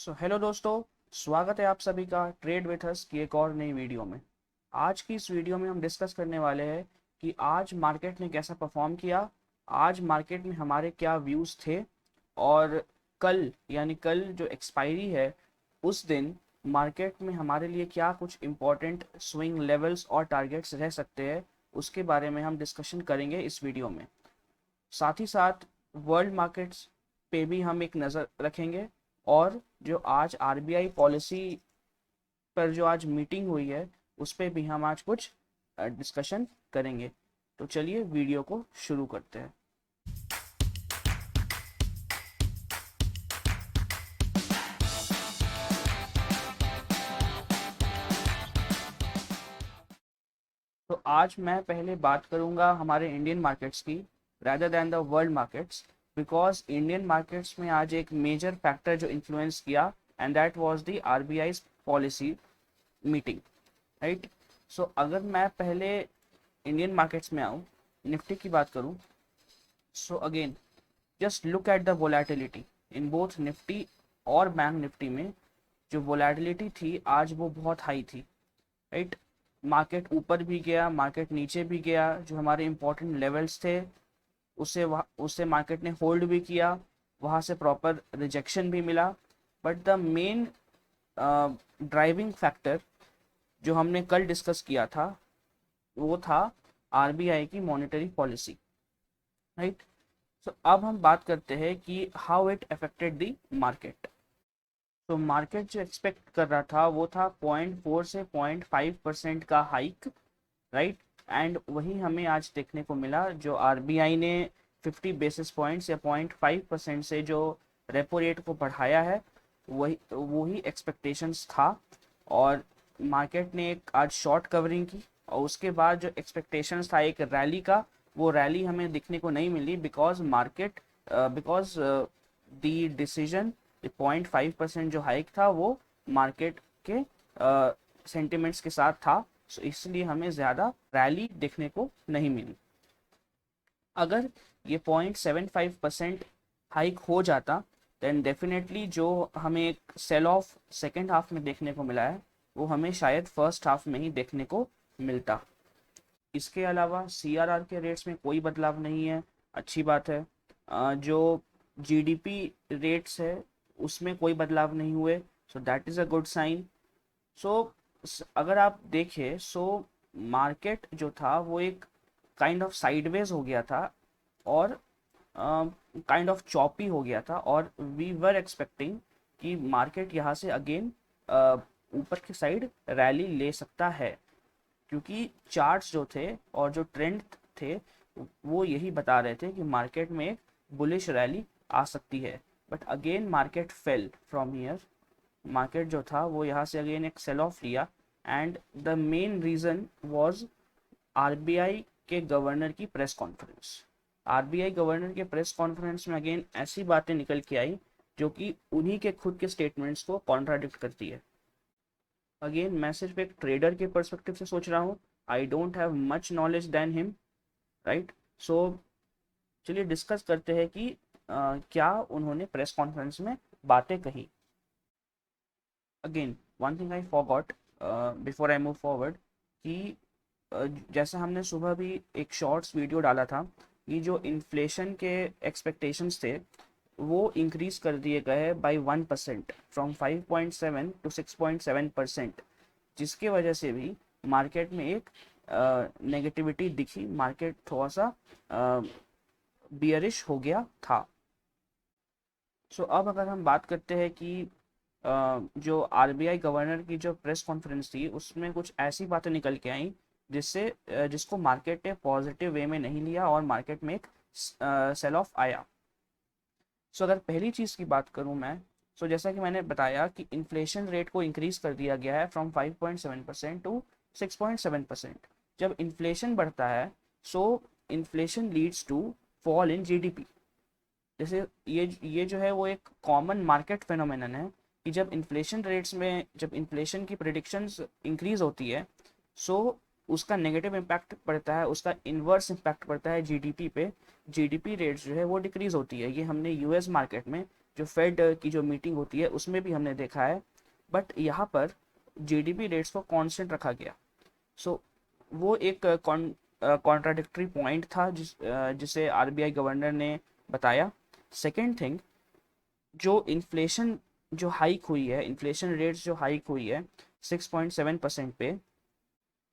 Hello दोस्तों, स्वागत है आप सभी का ट्रेड विथ अस की एक और नई वीडियो में। आज की इस वीडियो में हम डिस्कस करने वाले हैं कि आज मार्केट ने कैसा परफॉर्म किया, आज मार्केट में हमारे क्या व्यूज़ थे और कल यानी कल जो एक्सपायरी है उस दिन मार्केट में हमारे लिए क्या कुछ इम्पोर्टेंट स्विंग लेवल्स और टारगेट्स रह सकते हैं, उसके बारे में हम डिस्कशन करेंगे इस वीडियो में। साथ ही साथ वर्ल्ड मार्केट्स पे भी हम एक नज़र रखेंगे और जो आज आरबीआई पॉलिसी पर जो आज मीटिंग हुई है उस पे भी हम आज कुछ डिस्कशन करेंगे। तो चलिए वीडियो को शुरू करते हैं। तो आज मैं पहले बात करूंगा हमारे इंडियन मार्केट्स की rather than the world markets, because Indian markets में आज एक मेजर फैक्टर जो इन्फ्लुएंस किया and that was the RBI policy meeting, right. So अगर मैं पहले इंडियन मार्केट्स में आऊँ, निफ्टी की बात करूँ, so again just look at the volatility in both Nifty और बैंक निफ्टी में। जो वोलेटिलिटी थी आज वो बहुत हाई थी, राइट। मार्केट ऊपर भी गया, मार्केट नीचे भी गया, जो हमारे इंपॉर्टेंट लेवल्स थे उससे मार्केट ने होल्ड भी किया, वहाँ से प्रॉपर रिजेक्शन भी मिला। But the main driving factor जो हमने कल डिस्कस किया था वो था आरबीआई की मॉनेटरी पॉलिसी, राइट। सो अब हम बात करते हैं कि how it affected the market. तो मार्केट जो एक्सपेक्ट कर रहा था वो था 0.4 से 0.5% का हाइक, राइट। एंड वही हमें आज देखने को मिला। जो आरबीआई ने 50 बेसिस पॉइंट्स या 0.5% से जो रेपो रेट को बढ़ाया है वही एक्सपेक्टेशंस था। और मार्केट ने एक आज शॉर्ट कवरिंग की और उसके बाद जो एक्सपेक्टेशंस था एक रैली का, वो रैली हमें दिखने को नहीं मिली बिकॉज द डिसीजन 0.5% जो हाइक था वो मार्केट के सेंटिमेंट्स के साथ था। सो इसलिए हमें ज़्यादा रैली देखने को नहीं मिली। अगर ये 0.75% हाइक हो जाता देन डेफिनेटली जो हमें एक सेल ऑफ सेकेंड हाफ में देखने को मिला है वो हमें शायद फर्स्ट हाफ में ही देखने को मिलता। इसके अलावा सीआरआर के रेट्स में कोई बदलाव नहीं है, अच्छी बात है। जो जीडीपी रेट्स है उसमें कोई बदलाव नहीं हुए, so that is a good sign. So अगर आप देखें सो मार्केट जो था वो एक काइंड ऑफ साइडवेज हो गया था और काइंड ऑफ चॉपी हो गया था और वी वर एक्सपेक्टिंग कि मार्केट यहाँ से अगेन ऊपर की साइड रैली ले सकता है, क्योंकि चार्ट्स जो थे और जो ट्रेंड थे वो यही बता रहे थे कि मार्केट में एक बुलिश रैली आ सकती है। But again market fell from here. Market जो था वो यहाँ से अगेन एक सेल ऑफ लिया and the main reason was RBI के गवर्नर की प्रेस कॉन्फ्रेंस। आरबीआई गवर्नर के प्रेस कॉन्फ्रेंस में अगेन ऐसी बातें निकल के आई जो कि उन्हीं के खुद के स्टेटमेंट्स को कॉन्ट्राडिक्ट करती है। अगेन मैं सिर्फ एक ट्रेडर के पर्सपेक्टिव से सोच रहा हूँ, I don't have much knowledge then him, right. So चलिए डिस्कस करते हैं कि क्या उन्होंने प्रेस कॉन्फ्रेंस में बातें कही। Again one thing I forgot before I move forward कि जैसे हमने सुबह भी एक शॉर्ट्स वीडियो डाला था कि जो इन्फ्लेशन के एक्सपेक्टेशंस थे वो इंक्रीज कर दिए गए बाई 1% फ्रॉम 5.7 टू 6.7%, जिसके वजह से भी मार्केट में एक नेगेटिविटी दिखी, मार्केट थोड़ा सा बियरिश हो गया था। सो अब अगर हम बात करते हैं कि जो आरबीआई गवर्नर की जो प्रेस कॉन्फ्रेंस थी उसमें कुछ ऐसी बातें निकल के आई जिसको मार्केट ने पॉजिटिव वे में नहीं लिया और मार्केट में एक सेल ऑफ आया। सो अगर पहली चीज़ की बात करूं मैं, सो जैसा कि मैंने बताया कि इन्फ्लेशन रेट को इंक्रीज कर दिया गया है फ्रॉम 5.7% टू 6.7%। जब इन्फ्लेशन बढ़ता है so inflation leads to fall in GDP. जैसे ये जो है वो एक कॉमन मार्केट फेनोमेनन है कि जब इन्फ्लेशन की प्रिडिक्शंस इंक्रीज होती है सो उसका नेगेटिव इम्पैक्ट पड़ता है, उसका इन्वर्स इम्पैक्ट पड़ता है जीडीपी पे। जीडीपी रेट्स जो है वो डिक्रीज होती है। ये हमने यूएस मार्केट में जो फेड की जो मीटिंग होती है उसमें भी हमने देखा है, बट यहाँ पर जीडीपी रेट्स को कांस्टेंट रखा गया। सो वो एक कॉन्ट्राडिक्टरी पॉइंट था जिसे आरबीआई गवर्नर ने बताया। सेकेंड थिंग, जो इन्फ्लेशन जो हाइक हुई है, इन्फ्लेशन रेट्स जो हाइक हुई है 6.7% पे,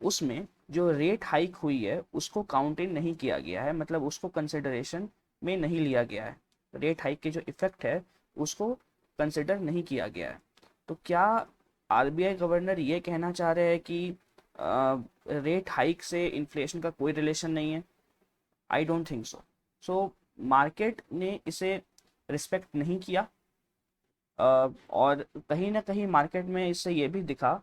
उसमें जो रेट हाइक हुई है उसको काउंट इन नहीं किया गया है, मतलब उसको कंसिडरेशन में नहीं लिया गया है। रेट हाइक के जो इफेक्ट है उसको कंसिडर नहीं किया गया है। तो क्या आरबीआई गवर्नर ये कहना चाह रहे हैं कि रेट हाइक से इन्फ्लेशन का कोई रिलेशन नहीं है? I don't think so. So market ने इसे रिस्पेक्ट नहीं किया, और कहीं ना कहीं मार्केट में इससे ये भी दिखा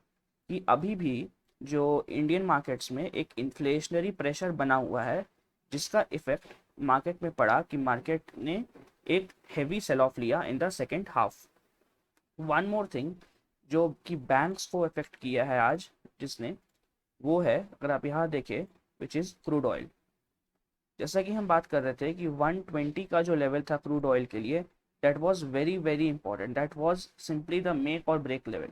कि अभी भी जो इंडियन मार्केट्स में एक इन्फ्लेशनरी प्रेशर बना हुआ है, जिसका इफेक्ट मार्केट में पड़ा कि मार्केट ने एक हेवी सेल ऑफ लिया in the second half. One more thing जो कि बैंक्स को इफेक्ट किया है आज, जिसने, वो है, अगर आप यहाँ देखें, विच इज़ क्रूड ऑयल। जैसा कि हम बात कर रहे थे कि 120 का जो लेवल था क्रूड ऑयल के लिए, that was very very important, that was simply the make और ब्रेक लेवल।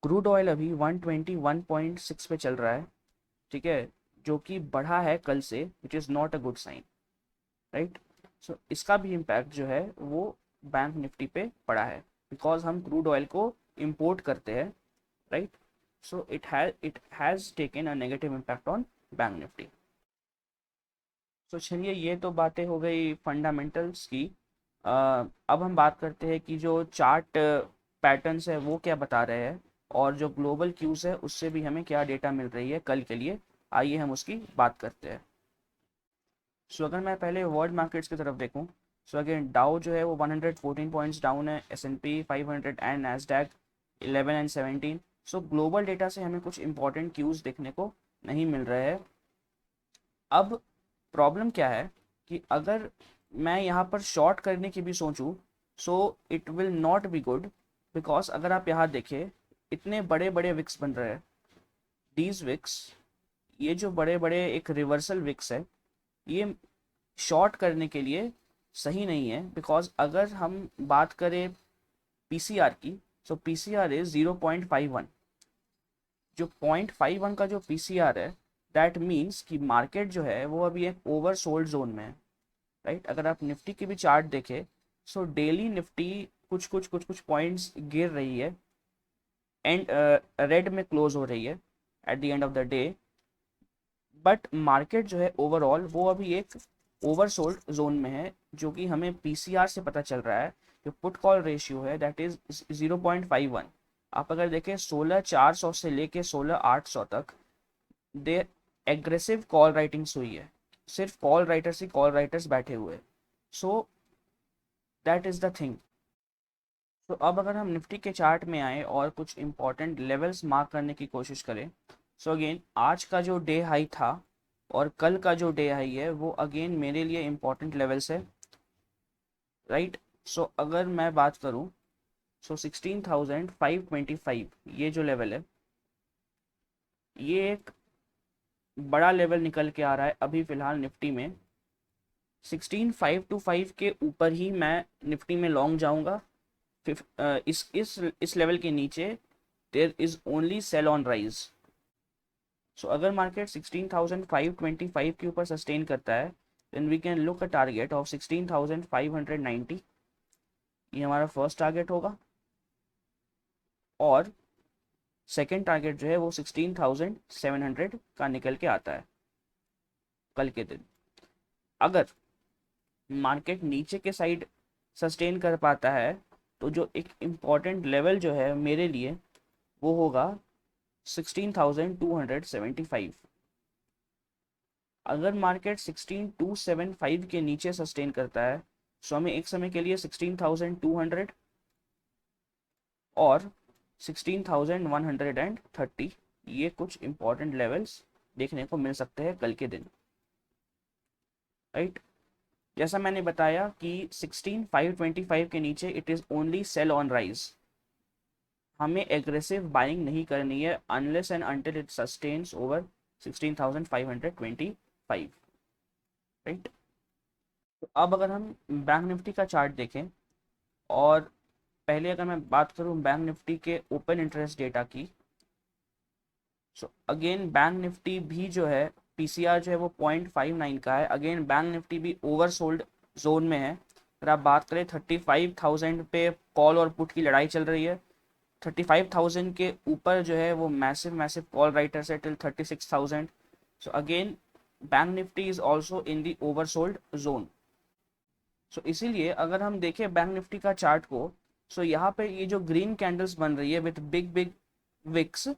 क्रूड ऑयल अभी 121.6 पे चल रहा है, ठीक है, जो कि बढ़ा है कल से, which is not a good sign, right. So इसका भी इम्पैक्ट जो है वो बैंक निफ्टी पे पड़ा है, बिकॉज हम क्रूड ऑयल को इम्पोर्ट करते हैं, right. So it has taken a negative impact on bank Nifty. तो चलिए, ये तो बातें हो गई फंडामेंटल्स की। अ, अब हम बात करते हैं कि जो चार्ट पैटर्न्स है वो क्या बता रहे हैं, और जो ग्लोबल क्यूज है उससे भी हमें क्या डेटा मिल रही है कल के लिए। आइए हम उसकी बात करते हैं। सो अगर मैं पहले वर्ल्ड मार्केट्स की तरफ देखूं, सो अगेन डाउ जो है वो 114 पॉइंट्स डाउन है, S&P 500 and Nasdaq 11 and 17। So global data से हमें कुछ इंपॉर्टेंट क्यूज देखने को नहीं मिल रहे हैं। अब प्रॉब्लम क्या है कि अगर मैं यहाँ पर शॉर्ट करने की भी सोचूं, so it will not be good, because अगर आप यहाँ देखें, इतने बड़े बड़े विक्स बन रहे हैं, दीज विक्स, ये जो बड़े बड़े एक रिवर्सल विक्स है, ये शॉर्ट करने के लिए सही नहीं है। बिकॉज अगर हम बात करें पीसीआर की, सो पीसीआर इज 0.51। जो 0.51 का जो पीसीआर है, दैट मीन्स कि मार्केट जो है वो अभी एक ओवर सोल्ड जोन में है, राइट। अगर आप निफ्टी की भी चार्ट देखें, सो डेली निफ्टी कुछ पॉइंट्स गिर रही है एंड रेड में क्लोज हो रही है at the end of the day, but market जो है ओवरऑल वो अभी एक ओवरसोल्ड जोन में है, जो कि हमें पीसीआर से पता चल रहा है। जो पुट कॉल रेशियो है दैट इज 0.51। आप अगर देखें 16,400 से लेके 16,800 तक, दे एग्रेसिव कॉल राइटिंग्स हुई है, सिर्फ कॉल राइटर्स ही कॉल राइटर्स बैठे हुए। So that is the thing. तो अब अगर हम निफ्टी के चार्ट में आए और कुछ इंपॉर्टेंट लेवल्स मार्क करने की कोशिश करें, सो अगेन आज का जो डे हाई था और कल का जो डे हाई है वो अगेन मेरे लिए इंपॉर्टेंट लेवल्स है, राइट। सो अगर मैं बात करूं, सो 16,525 ये जो लेवल है, ये एक बड़ा लेवल निकल के आ रहा है अभी फिलहाल निफ्टी में। 16,525 के ऊपर ही मैं निफ्टी में लॉन्ग जाऊंगा। इस लेवल के नीचे there is only sell on rise. So अगर मार्केट 16,525 के ऊपर सस्टेन करता है, then we can look a target of 16,590। ये हमारा फर्स्ट टारगेट होगा, और सेकेंड टारगेट जो है वो 16,700 का निकल के आता है कल के दिन। अगर मार्केट नीचे के साइड सस्टेन कर पाता है, तो जो एक इम्पॉर्टेंट लेवल जो है मेरे लिए वो होगा 16,275। अगर मार्केट 16,275 के नीचे सस्टेन करता है, तो हमें एक समय के लिए 16,200 और 16,130 ये कुछ इंपॉर्टेंट लेवल्स देखने को मिल सकते हैं कल के दिन, राइट। जैसा मैंने बताया कि 16,525 के नीचे it is only sell on rise. हमें एग्रेसिव बाइंग नहीं करनी है unless and until it sustains over 16,525, right. तो अब अगर हम बैंक निफ्टी का चार्ट देखें, और पहले अगर मैं बात करूं बैंक निफ्टी के ओपन इंटरेस्ट डेटा की, सो अगेन बैंक निफ्टी भी जो है पीसीआर जो है वो 0.59 का है। अगेन बैंक निफ्टी भी ओवरसोल्ड जोन में है। अगर आप बात करें 35,000 पे कॉल और पुट की लड़ाई चल रही है। 35,000 के ऊपर जो है वो मैसिव मैसिव कॉल राइटर्स है till 36,000। So again bank Nifty is also in the oversold zone. So इसीलिए अगर हम देखें बैंक निफ्टी का चार्ट को, सो यहाँ पे ये जो ग्रीन कैंडल्स बन रही है विथ बिग बिग विक्स,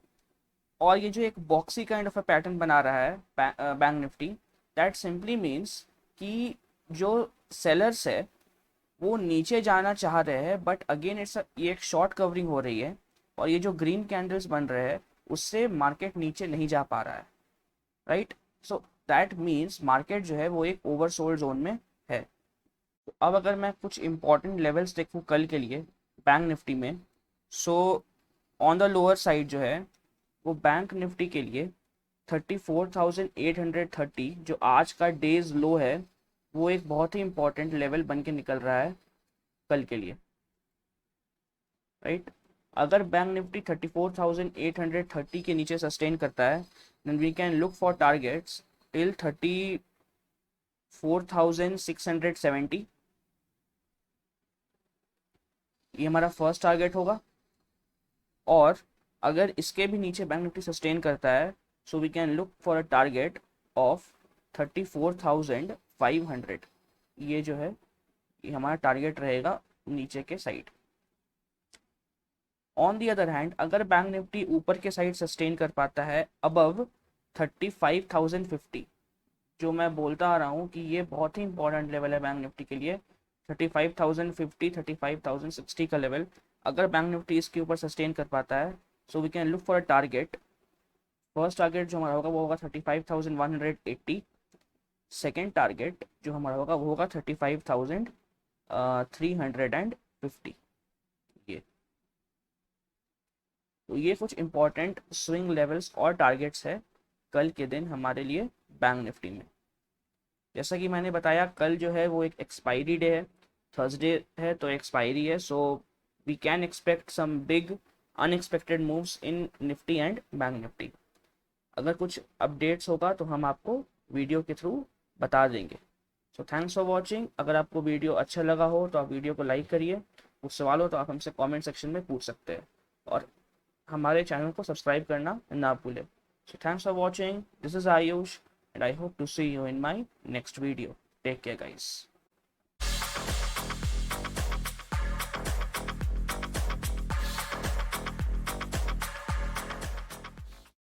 और ये जो एक boxy kind of a pattern बना रहा है bank Nifty, that simply means कि जो सेलर्स है वो नीचे जाना चाह रहे हैं, बट अगेन ये एक शॉर्ट कवरिंग हो रही है, और ये जो ग्रीन कैंडल्स बन रहे हैं उससे मार्केट नीचे नहीं जा पा रहा है, right. So that means market जो है वो एक ओवरसोल्ड जोन में है। तो अब अगर मैं कुछ इंपॉर्टेंट लेवल्स देखूँ कल के लिए बैंक निफ्टी में, so on the lower side जो है वो बैंक निफ्टी के लिए 34,830 जो आज का डेज लो है, वो एक बहुत ही इंपॉर्टेंट लेवल बन के निकल रहा है कल के लिए, राइट। अगर बैंक निफ्टी 34,830 के नीचे सस्टेन करता है, then we can look for targets till 34,670। ये हमारा फर्स्ट टारगेट होगा। और अगर इसके भी नीचे बैंक निफ्टी सस्टेन करता है, so we can look for a target of 34,500। ये जो है ये हमारा टारगेट रहेगा नीचे के side. On the other hand अगर बैंक निफ्टी ऊपर के साइड सस्टेन कर पाता है अबव 35,050, जो मैं बोलता आ रहा हूँ कि ये बहुत ही इंपॉर्टेंट लेवल है बैंक निफ्टी के लिए, 35,050 35,060 का लेवल अगर बैंक निफ्टी इसके ऊपर सस्टेन कर पाता है, so we can look for a target. First target जो हमारा होगा वो होगा 35,180। सेकेंड टारगेट जो हमारा होगा वो होगा 35,350। ये तो ये कुछ इंपॉर्टेंट स्विंग लेवल्स और टारगेट्स है कल के दिन हमारे लिए बैंक निफ्टी में। जैसा कि मैंने बताया कल जो है वो एक एक्सपायरी डे है, थर्सडे है तो एक्सपायरी है, so we can expect some big unexpected moves in Nifty and bank Nifty. अगर कुछ अपडेट्स होगा तो हम आपको वीडियो के थ्रू बता देंगे। So thanks for watching. अगर आपको वीडियो अच्छा लगा हो तो आप वीडियो को लाइक करिए। कुछ सवाल हो तो आप हमसे कमेंट सेक्शन में पूछ सकते हैं, और हमारे चैनल को सब्सक्राइब करना ना भूलें। So thanks for watching. This is Ayush and I hope to see you in my next video. Take care guys.